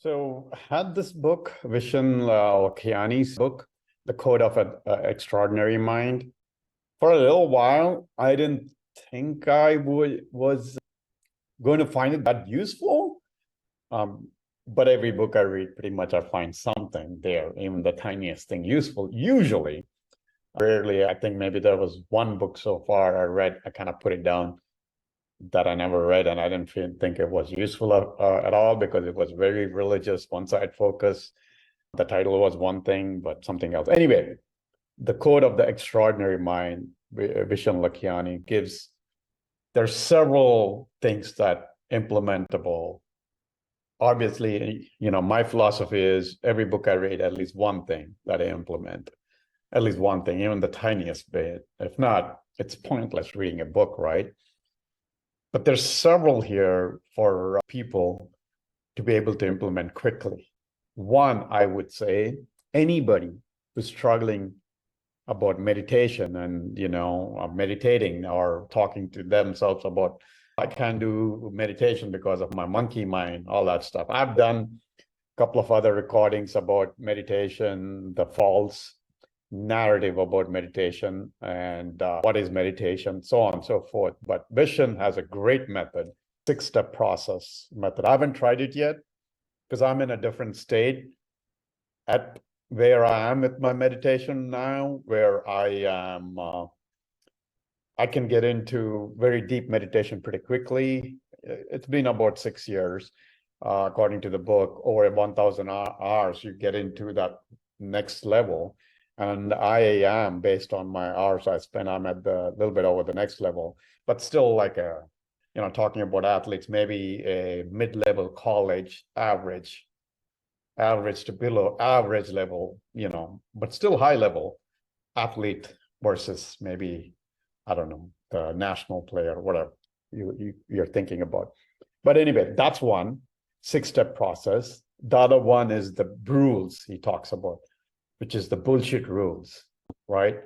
So I had this book, Vishen Lakhaini's book, The Code of an Extraordinary Mind. For a little while, I didn't think was going to find it that useful. But every book I read, pretty much I find something there, even the tiniest thing useful, usually. Rarely, I think maybe there was one book so far I read, I kind of put it down that I never read, and I didn't think it was useful at all because it was very religious, one-side focus. The title was one thing, but something else. Anyway, The Code of the Extraordinary Mind, Vishen Lakhaini gives, there's several things that implementable. Obviously, my philosophy is every book I read, at least one thing that I implement, at least one thing, even the tiniest bit. If not, it's pointless reading a book, right? But there's several here for people to be able to implement quickly. One, I would say, anybody who's struggling about meditation and, meditating or talking to themselves about, I can't do meditation because of my monkey mind, all that stuff. I've done a couple of other recordings about meditation, the false narrative about meditation and what is meditation, so on and so forth. But Vishen has a great method, 6-step process method. I haven't tried it yet because I'm in a different state at where I am with my meditation now, where I am, I can get into very deep meditation pretty quickly. It's been about 6 years, according to the book, over 1,000 hours, you get into that next level. And I am, based on my hours I spend, I'm at the little bit over the next level, but still like talking about athletes, maybe a mid-level college average to below average level, but still high level athlete versus maybe, I don't know, the national player, whatever you're thinking about. But anyway, that's one 6-step process. The other one is the rules he talks about, which is the bullshit rules, right?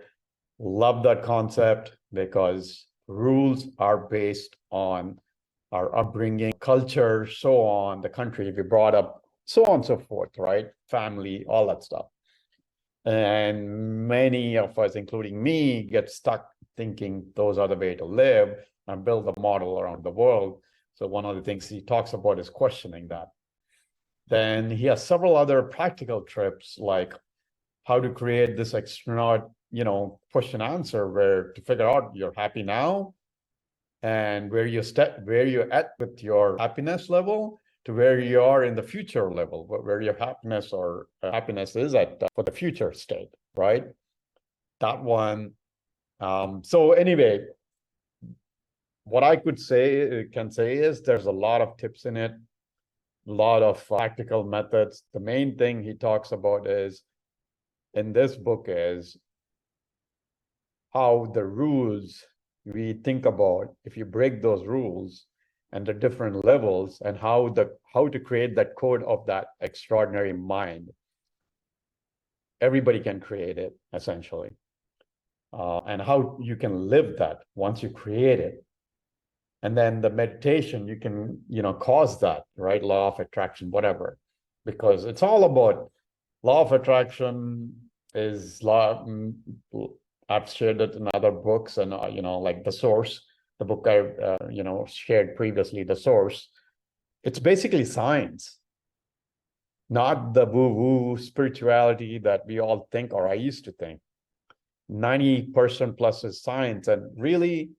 Love that concept because rules are based on our upbringing, culture, so on, the country we brought up, so on and so forth, right? Family, all that stuff. And many of us, including me, get stuck thinking those are the way to live and build a model around the world. So one of the things he talks about is questioning that. Then he has several other practical tips, like how to create this extra, question answer where to figure out you're happy now and where you're at with your happiness level to where you are in the future level, where your happiness is at for the future state, right? That one. So anyway, what I can say is there's a lot of tips in it, a lot of practical methods. The main thing he talks about is in this book is how the rules we think about, if you break those rules and the different levels, and how to create that code of that extraordinary mind. Everybody can create it, essentially. And how you can live that once you create it. And then the meditation, you can, cause that, right? Law of attraction, whatever. Because it's all about law of attraction is I've shared it in other books and, like The Source, the book I, shared previously, The Source. It's basically science, not the woo-woo spirituality that we all think, or I used to think. 90% plus is science. And really,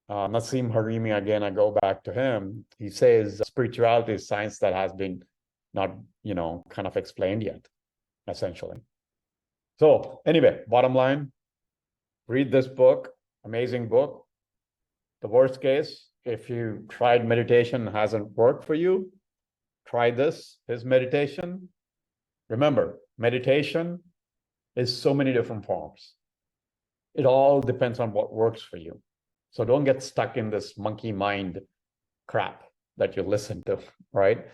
Nassim Harimi, again, I go back to him, he says spirituality is science that has been not, kind of explained yet, essentially. So anyway, bottom line, read this book, amazing book. The worst case, if you tried meditation and hasn't worked for you, try his meditation. Remember, meditation is so many different forms. It all depends on what works for you. So don't get stuck in this monkey mind crap that you listen to, right?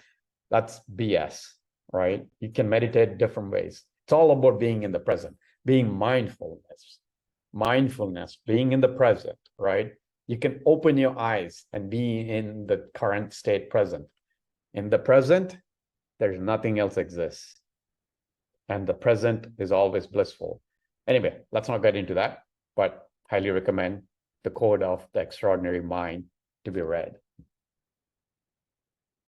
That's BS, right? You can meditate different ways. It's all about being in the present, being mindfulness, being in the present, right? You can open your eyes and be in the current state present. In the present, There's nothing else exists. And the present is always blissful. Anyway, let's not get into that, but highly recommend The Code of the Extraordinary Mind to be read.